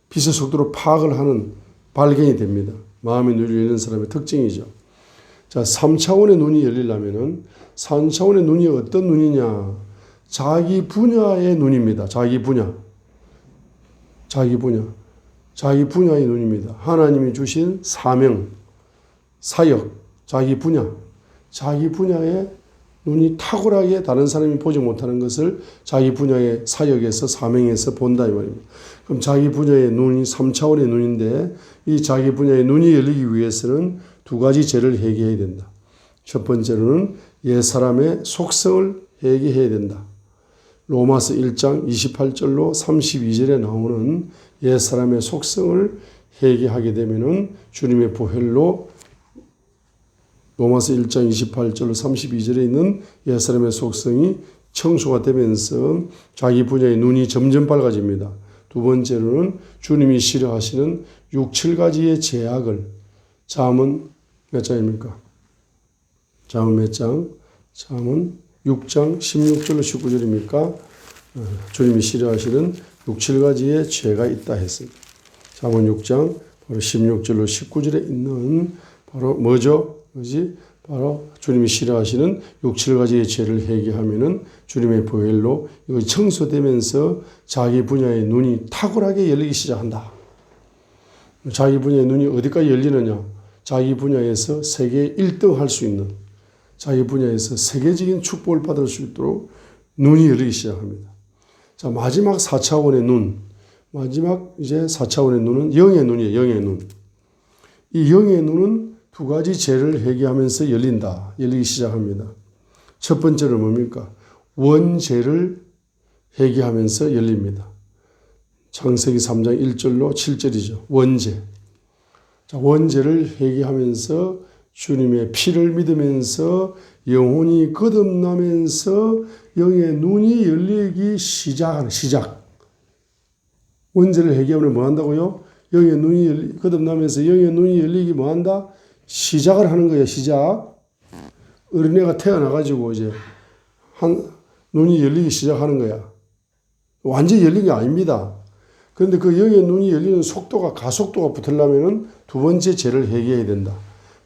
빛의 속도로 파악을 하는 발견이 됩니다. 마음의 눈이 열리는 사람의 특징이죠. 자, 3차원의 눈이 열리려면은 3차원의 눈이 어떤 눈이냐? 자기 분야의 눈입니다. 자기 분야의 눈입니다. 하나님이 주신 사명, 사역, 자기 분야의 눈이 탁월하게 다른 사람이 보지 못하는 것을 자기 분야의 사역에서 사명에서 본다 이 말입니다. 그럼 자기 분야의 눈이 3차원의 눈인데 이 자기 분야의 눈이 열리기 위해서는 두 가지 죄를 회개해야 된다. 첫 번째로는 옛사람의 속성을 회개해야 된다. 로마서 1장 28절로 32절에 나오는 옛사람의 속성을 회개하게 되면은 주님의 보혈로 로마서 1장 28절로 32절에 있는 옛사람의 속성이 청소가 되면서 자기 분야의 눈이 점점 밝아집니다. 두 번째로는 주님이 싫어하시는 6, 7가지의 죄악을 잠언 몇 장입니까? 잠언 몇 장? 잠언 6장 16절로 19절입니까? 주님이 싫어하시는 6, 7가지의 죄가 있다 했습니다. 잠언 6장 바로 16절로 19절에 있는 바로 뭐죠? 바로 주님이 싫어하시는 6, 7가지의 죄를 회개하면은 주님의 보혈로 이거 청소되면서 자기 분야의 눈이 탁월하게 열리기 시작한다. 자기 분야의 눈이 어디까지 열리느냐? 자기 분야에서 세계 1등 할 수 있는, 자기 분야에서 세계적인 축복을 받을 수 있도록 눈이 열리기 시작합니다. 자, 마지막 4차원의 눈. 이제 4차원의 눈은 영의 눈이에요. 영의 눈. 이 영의 눈은 두 가지 죄를 회개하면서 열리기 시작합니다. 첫 번째는 뭡니까? 원죄를 회개하면서 열립니다. 창세기 3장 1절로 7절이죠. 원죄. 자, 원죄를 회개하면서 주님의 피를 믿으면서 영혼이 거듭나면서 영의 눈이 열리기 시작. 원죄를 회개하면 뭐 한다고요? 영의 눈이 거듭나면서 영의 눈이 열리기 뭐 한다? 시작을 하는 거예요. 시작. 어린애가 태어나가지고 이제 눈이 열리기 시작하는 거야. 완전히 열린 게 아닙니다. 그런데 그 영의 눈이 열리는 속도가 가속도가 붙으려면은 두 번째 죄를 회개해야 된다.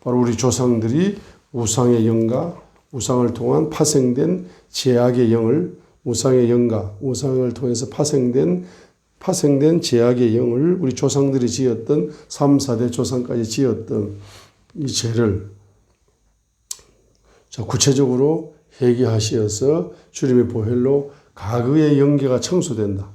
바로 우리 조상들이 우상의 영과 우상을 통한 파생된 죄악의 영을 우상을 통해서 파생된 죄악의 영을 우리 조상들이 지었던 3, 4대 조상까지 지었던 이 죄를 자, 구체적으로 회개하시어서 주님의 보혈로 과거의 영계가 청소된다.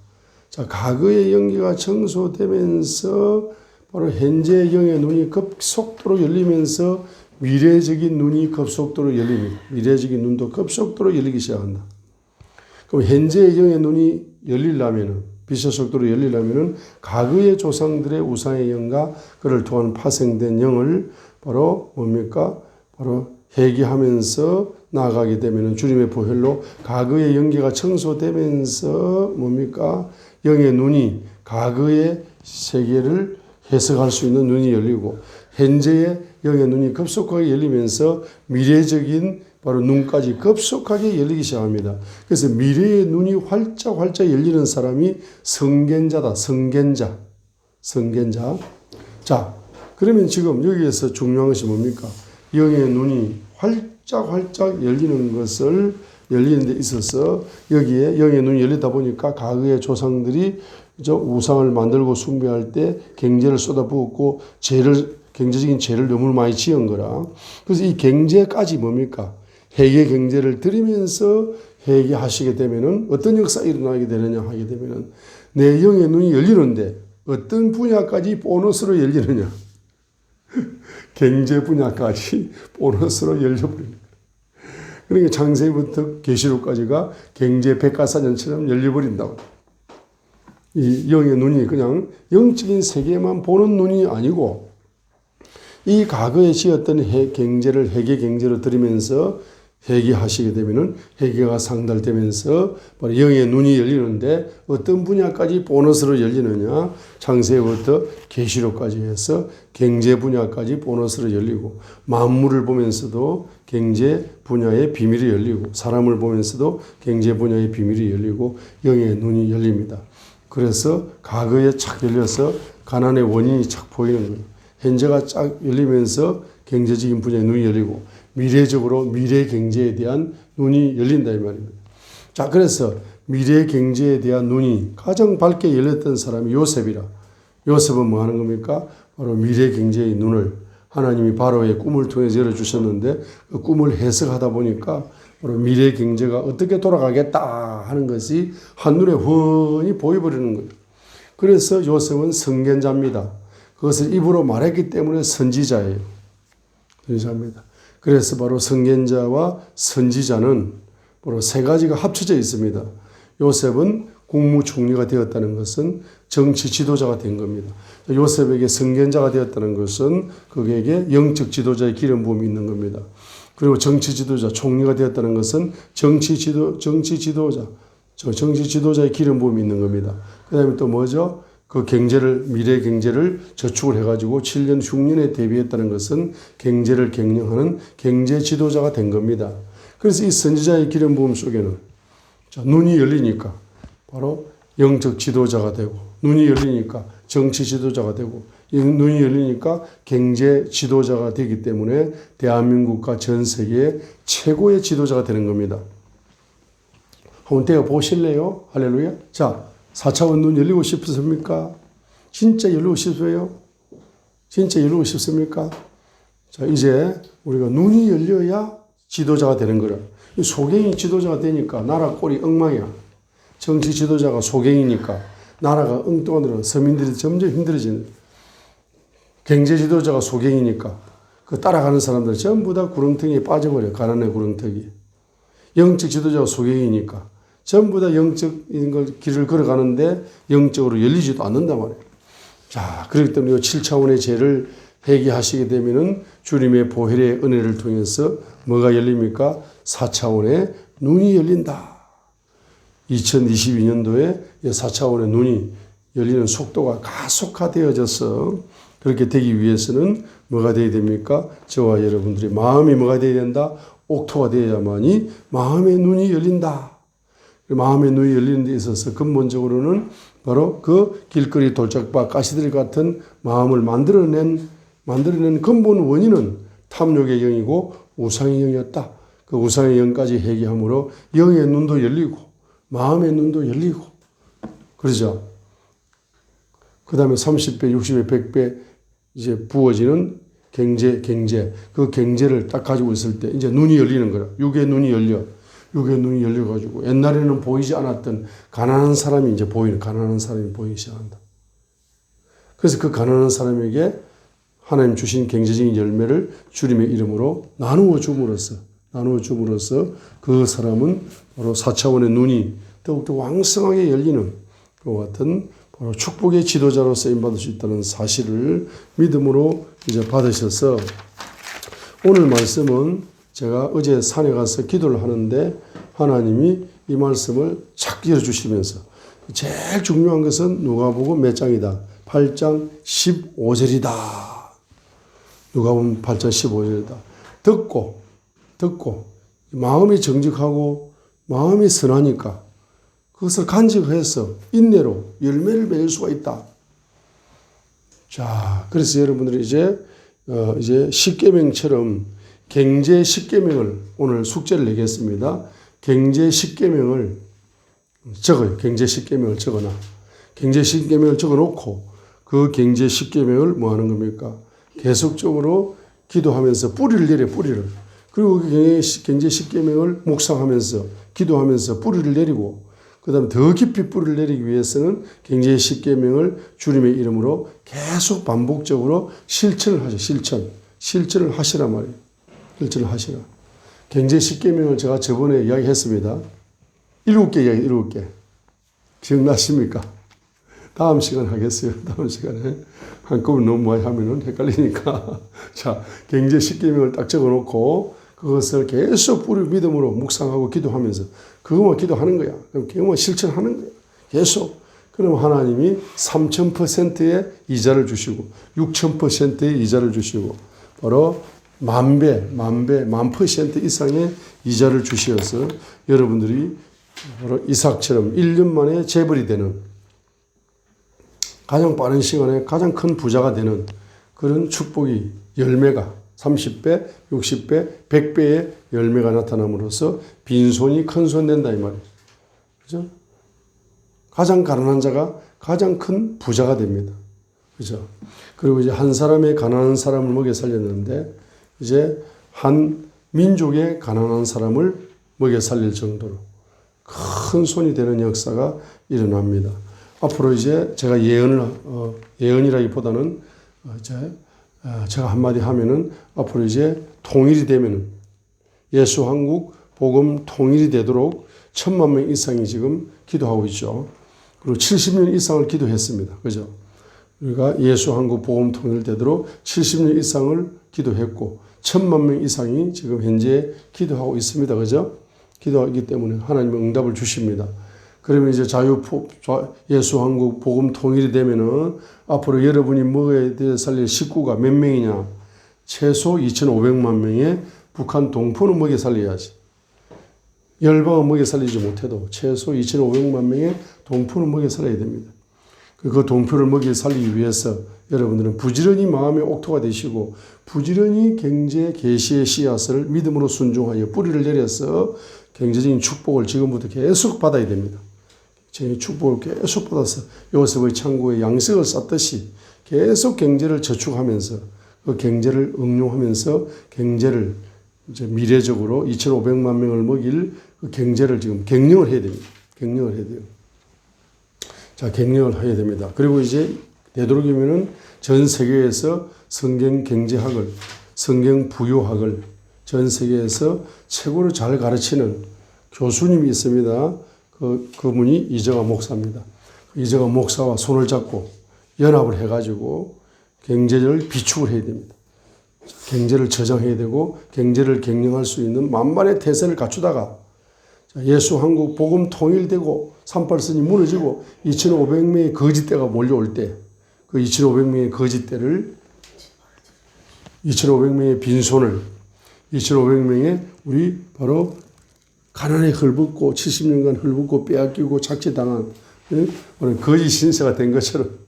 자, 과거의 영계가 청소되면서 바로 현재의 영의 눈이 급속도로 열리면서 미래적인 눈이 급속도로 열립니다. 미래적인 눈도 급속도로 열리기 시작한다. 그럼 현재의 영의 눈이 열리려면은, 빛의 속도로 열리려면은 과거의 조상들의 우상의 영과 그를 통한 파생된 영을 바로 뭡니까? 바로 회개하면서 나아가게 되면은 주님의 보혈로 과거의 영계가 청소되면서 뭡니까? 영의 눈이 과거의 세계를 해석할 수 있는 눈이 열리고 현재의 영의 눈이 급속하게 열리면서 미래적인 바로 눈까지 급속하게 열리기 시작합니다. 그래서 미래의 눈이 활짝 열리는 사람이 성견자다. 성견자. 자, 그러면 지금 여기에서 중요한 것이 뭡니까? 영의 눈이 활짝 열리는 데 있어서 여기에 영의 눈이 열리다 보니까 과거의 조상들이 우상을 만들고 숭배할 때 경제를 쏟아부었고 경제적인 죄를 너무 많이 지은 거라. 그래서 이 경제까지 뭡니까? 회개 경제를 드리면서 회개하시게 되면은 어떤 역사가 일어나게 되느냐 하게 되면은 내 영의 눈이 열리는데 어떤 분야까지 보너스로 열리느냐? 경제 분야까지 보너스로 열려버립니다. 그러니까 창세기부터 계시록까지가 경제 백과사전처럼 열려버린다고. 이 영의 눈이 그냥 영적인 세계만 보는 눈이 아니고 이 과거에 지었던 경제를 회계 경제로 들이면서 회개하시게 되면은 회개가 상달되면서 바로 영의 눈이 열리는데 어떤 분야까지 보너스로 열리느냐? 창세기부터 계시록까지 해서 경제 분야까지 보너스로 열리고 만물을 보면서도 경제 분야의 비밀이 열리고 사람을 보면서도 경제 분야의 비밀이 열리고 영의 눈이 열립니다. 그래서 과거에 착 열려서 가난의 원인이 착 보이는 거예요. 현재가 쫙 열리면서 경제적인 분야의 눈이 열리고 미래적으로 미래 경제에 대한 눈이 열린다 이 말입니다. 자, 그래서 미래 경제에 대한 눈이 가장 밝게 열렸던 사람이 요셉이라. 요셉은 뭐 하는 겁니까? 바로 미래 경제의 눈을 하나님이 바로의 꿈을 통해서 열어주셨는데 그 꿈을 해석하다 보니까 바로 미래 경제가 어떻게 돌아가겠다 하는 것이 한눈에 훤히 보여버리는 거예요. 그래서 요셉은 선견자입니다. 그것을 입으로 말했기 때문에 선지자예요. 선지자입니다. 그래서 바로 선견자와 선지자는 바로 세 가지가 합쳐져 있습니다. 요셉은 국무총리가 되었다는 것은 정치 지도자가 된 겁니다. 요셉에게 선견자가 되었다는 것은 그에게 영적 지도자의 기름 부음이 있는 겁니다. 그리고 정치 지도자, 총리가 되었다는 것은 정치 지도자의 기름 부음이 있는 겁니다. 그 다음에 또 뭐죠? 그 미래 경제를 저축을 해가지고 7년, 6년에 대비했다는 것은 경제를 경영하는 경제 지도자가 된 겁니다. 그래서 이 선지자의 기름 부음 속에는 눈이 열리니까 바로 영적 지도자가 되고, 눈이 열리니까 정치 지도자가 되고, 눈이 열리니까 경제 지도자가 되기 때문에 대한민국과 전 세계의 최고의 지도자가 되는 겁니다. 한번 되어 보실래요? 할렐루야. 자, 4차원 눈 열리고 싶습니까? 진짜 열리고 싶어요? 진짜 열리고 싶습니까? 자, 이제 우리가 눈이 열려야 지도자가 되는 거라. 소경이 지도자가 되니까 나라 꼴이 엉망이야. 정치 지도자가 소경이니까 나라가 엉뚱하더라. 서민들이 점점 힘들어지는. 경제 지도자가 소경이니까 그 따라가는 사람들 전부 다 구렁텅이에 빠져버려. 가난의 구렁텅이. 영적 지도자가 소경이니까 전부 다 영적인 걸 길을 걸어가는데 영적으로 열리지도 않는단 말이에요. 자, 그렇기 때문에 이 7차원의 죄를 회개하시게 되면은 주님의 보혈의 은혜를 통해서 뭐가 열립니까? 4차원의 눈이 열린다. 2022년도에 4차원의 눈이 열리는 속도가 가속화되어져서 그렇게 되기 위해서는 뭐가 되어야 됩니까? 저와 여러분들의 마음이 뭐가 되어야 된다? 옥토가 되어야만이 마음의 눈이 열린다. 마음의 눈이 열리는 데 있어서 근본적으로는 바로 그 길거리 돌짝밭 가시들 같은 마음을 만들어낸 근본 원인은 탐욕의 영이고 우상의 영이었다. 그 우상의 영까지 회개함으로 영의 눈도 열리고 마음의 눈도 열리고 그러죠. 그 다음에 30배, 60배, 100배 이제 부어지는 경제. 그 경제를 딱 가지고 있을 때 이제 눈이 열리는 거라. 육의 눈이 열려가지고 옛날에는 보이지 않았던 가난한 사람이 이제 가난한 사람이 보이기 시작한다. 그래서 그 가난한 사람에게 하나님 주신 경제적인 열매를 주님의 이름으로 나누어 줌으로써 그 사람은 바로 4차원의 눈이 더욱더 왕성하게 열리는 그와 같은 바로 축복의 지도자로 쓰임받을 수 있다는 사실을 믿음으로 이제 받으셔서 오늘 말씀은 제가 어제 산에 가서 기도를 하는데 하나님이 이 말씀을 착 열어주시면서 제일 중요한 것은 누가복음 몇 장이다? 8장 15절이다. 누가복음 8장 15절이다. 듣고 마음이 정직하고 마음이 선하니까 그것을 간직해서 인내로 열매를 맺을 수가 있다. 자, 그래서 여러분들이 이제 십계명처럼 경제 십계명을 오늘 숙제를 내겠습니다. 경제 십계명을 적어요. 경제 십계명을 적어놔. 경제 십계명을 적어놓고 그 경제 십계명을 뭐 하는 겁니까? 계속적으로 기도하면서 뿌리를 내려 뿌리를. 그리고 그 경제 십계명을 묵상하면서 기도하면서 뿌리를 내리고 그 다음에 더 깊이 뿌리를 내리기 위해서는 경제 십계명을 주님의 이름으로 계속 반복적으로 실천을 하셔. 실천을 하시란 말이에요. 실천을 하시라. 경제 10계명을 제가 저번에 이야기했습니다. 7개 이야기, 7개. 기억나십니까? 다음 시간에 하겠어요. 다음 시간에. 한꺼번에 너무 많이 하면은 헷갈리니까. 자, 경제 10계명을 딱 적어 놓고 그것을 계속 뿌리 믿음으로 묵상하고 기도하면서 그것만 기도하는 거야. 그것만 실천하는 거야. 계속. 그럼 하나님이 3000%의 이자를 주시고 6000%의 이자를 주시고 바로 만배, 10,000% 이상의 이자를 주시어서 여러분들이 바로 이삭처럼 1년 만에 재벌이 되는 가장 빠른 시간에 가장 큰 부자가 되는 그런 축복이 열매가 30배, 60배, 100배의 열매가 나타남으로써 빈손이 큰손 된다 이 말이에요. 그죠? 가장 가난한 자가 가장 큰 부자가 됩니다. 그죠? 그리고 이제 한 사람의 가난한 사람을 먹여 살렸는데 이제 한 민족의 가난한 사람을 먹여 살릴 정도로 큰 손이 되는 역사가 일어납니다. 앞으로 이제 제가 예언이라기보다는 이제 제가 한마디 하면은 앞으로 이제 통일이 되면은 예수 한국 복음 통일이 되도록 1,000만 명 이상이 지금 기도하고 있죠. 그리고 70년 이상을 기도했습니다. 그죠? 우리가 예수 한국 복음 통일되도록 70년 이상을 기도했고 1,000만 명 이상이 지금 현재 기도하고 있습니다. 그죠? 기도하기 때문에 하나님은 응답을 주십니다. 그러면 이제 예수 한국 복음 통일이 되면은 앞으로 여러분이 먹어야 살릴 식구가 몇 명이냐? 최소 2,500만 명의 북한 동포는 먹여 살려야지. 열방은 먹여 살리지 못해도 최소 2,500만 명의 동포는 먹여 살려야 됩니다. 그 동포를 먹여 살리기 위해서 여러분들은 부지런히 마음의 옥토가 되시고 부지런히 경제 계시의 씨앗을 믿음으로 순종하여 뿌리를 내려서 경제적인 축복을 지금부터 계속 받아야 됩니다. 제 축복을 계속 받아서 요셉의 창고에 양식을 쌓듯이 계속 경제를 저축하면서 그 경제를 응용하면서 경제를 이제 미래적으로 2,500만 명을 먹일 그 경제를 지금 경영을 해야 됩니다. 경영을 해야 돼요. 자, 경영을 해야 됩니다. 그리고 이제 되도록이면은 전 세계에서 성경 경제학을, 성경 부유학을 전 세계에서 최고로 잘 가르치는 교수님이 있습니다. 그분이 이정화 목사입니다. 이정화 목사와 손을 잡고 연합을 해가지고 경제를 비축을 해야 됩니다. 경제를 저장해야 되고 경제를 경영할 수 있는 만반의 태세를 갖추다가 예수 한국 복음 통일되고 38선이 무너지고 2,500명의 거짓대가 몰려올 때 그 2,500명의 거짓대를 2,500명의 빈손을 2,500명의 우리 바로 가난에 헐벗고 70년간 헐벗고 빼앗기고 착취당한 거짓 신세가 된 것처럼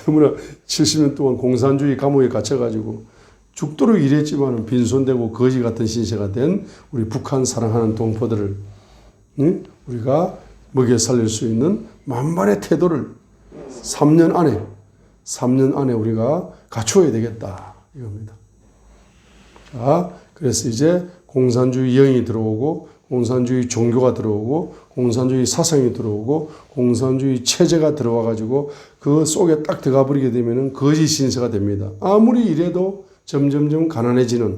너무나 70년 동안 공산주의 감옥에 갇혀가지고 죽도록 일했지만 빈손되고 거지 같은 신세가 된 우리 북한 사랑하는 동포들을 우리가 먹여 살릴 수 있는 만반의 태도를 3년 안에 우리가 갖추어야 되겠다 이겁니다. 자, 그래서 이제 공산주의 영이 들어오고 공산주의 종교가 들어오고 공산주의 사상이 들어오고 공산주의 체제가 들어와 가지고 그 속에 딱 들어가 버리게 되면은 거짓 신세가 됩니다. 아무리 이래도 점점점 가난해지는,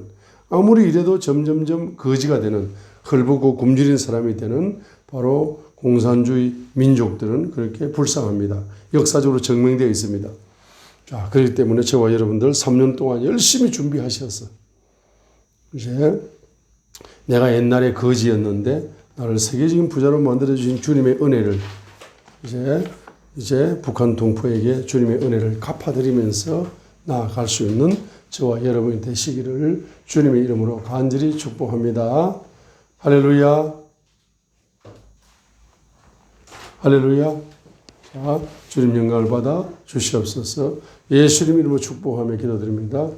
아무리 이래도 점점점 거지가 되는, 헐벗고 굶주린 사람이 되는 바로 공산주의 민족들은 그렇게 불쌍합니다. 역사적으로 증명되어 있습니다. 자, 그렇기 때문에 저와 여러분들 3년 동안 열심히 준비하셔서 이제 내가 옛날에 거지였는데 나를 세계적인 부자로 만들어주신 주님의 은혜를 이제 북한 동포에게 주님의 은혜를 갚아드리면서 나아갈 수 있는 저와 여러분이 되시기를 주님의 이름으로 간절히 축복합니다. 할렐루야. 할렐루야. 자, 주님 영광을 받아 주시옵소서. 예수님 이름으로 축복하며 기도드립니다.